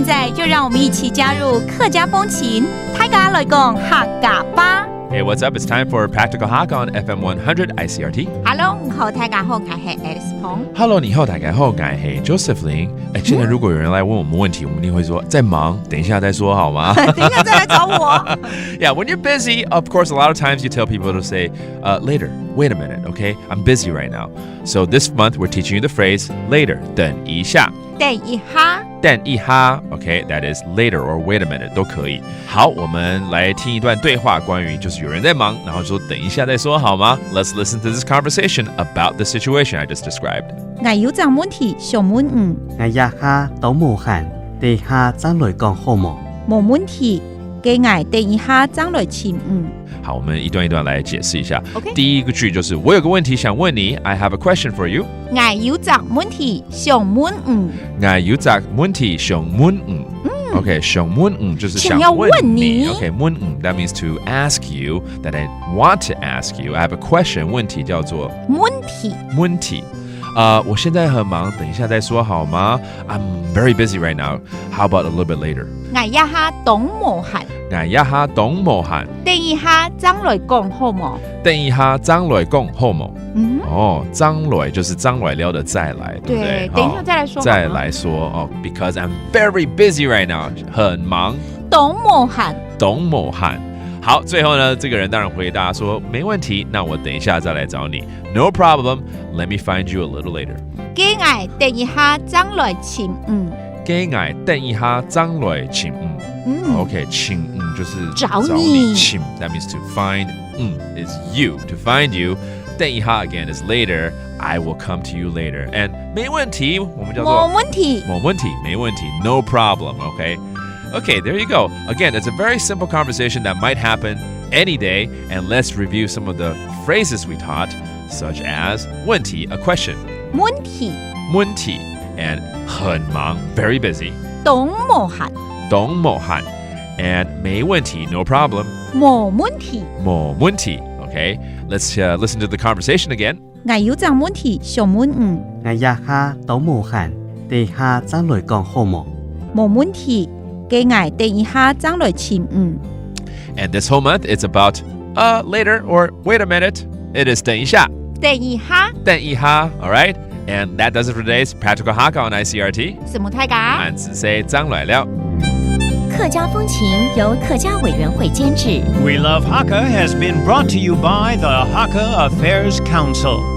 在就让我们一起加入客家风情，大家来讲客家吧。Hey, what's up? It's time for Practical Hakka on FM 100 Icrt. Hello， 你好，大家好，我是 Alice 彭。Hello， 你好，大家好，我是 Josephine。现在如果有人来问我们问题，我们一定会说在忙，等一下再说好吗？等一下再来找我。Yeah, when you're busy, of course, a lot of times you tell people to say later. Wait a minute, okay? I'm busy right now. So this month we're teaching you the phrase later. 等一下。等一下。等一下 okay, that is later or wait a minute 都可以。好，我们来听一段对话，关于就是有人在忙，然后说等一下再说好吗？ Let's listen to this conversation about the situation I just described. 我有桩問題想問你。我一下都無閒，地下爭來講好冇？冇問題，嘅我等一下爭來請你。好，我們一段一段來解釋一下。Okay. 第一個句就是我有個問題想問你 I have a question for you. 我有桩問題想問你。我有桩問題想問你。Okay, 想問你就是想問你。Okay, 問你 that means to ask you that I want to ask you. I have a question. 問題叫做問題。問題。我現在很忙，等一下再說好嗎？ I'm very busy right now. How about a little bit later? 我一下懂無閒。我一下懂無閒。等一下爭來講好冇？等一下爭來講好冇？爭來就是爭來了的再來，對不對？等一下再來說。再來說because I'm very busy right now， 很忙。懂無閒。懂無閒。好，最後呢，這個人當然回答說沒問題，那我等一下再來找你。No problem. Let me find you a little later. 嘅我等一下爭來請你。嘅我等一下爭來請你。OK， 請你就是找你。請 that means to find. Is you to find you. 等一下 again is later. I will come to you later. And 沒問題，我們叫做冇問題。冇問題，沒問題 no problem. Okay, there you go. Again, it's a very simple conversation that might happen any day. And let's review some of the phrases we taught, such as 問題 a question. 問題。問題 and 很忙 very busy. 懂無閒。懂無閒 and 沒問題 no problem. 冇問題。冇問題 Okay, let's listen to the conversation again. 我有桩問題想問你。我一下都無閒，地下爭來講好冇？冇問題，嘅我等一下爭來請你。And this whole month, it's about later or wait a minute. It is 等一下。等一下。等一下 all right? And that does it for today's Practical Hakka on ICRT. 什麼大家？俺只say 張來了。客家風情由客家委員會監製。 We Love Hakka has been brought to you by the Hakka Affairs Council.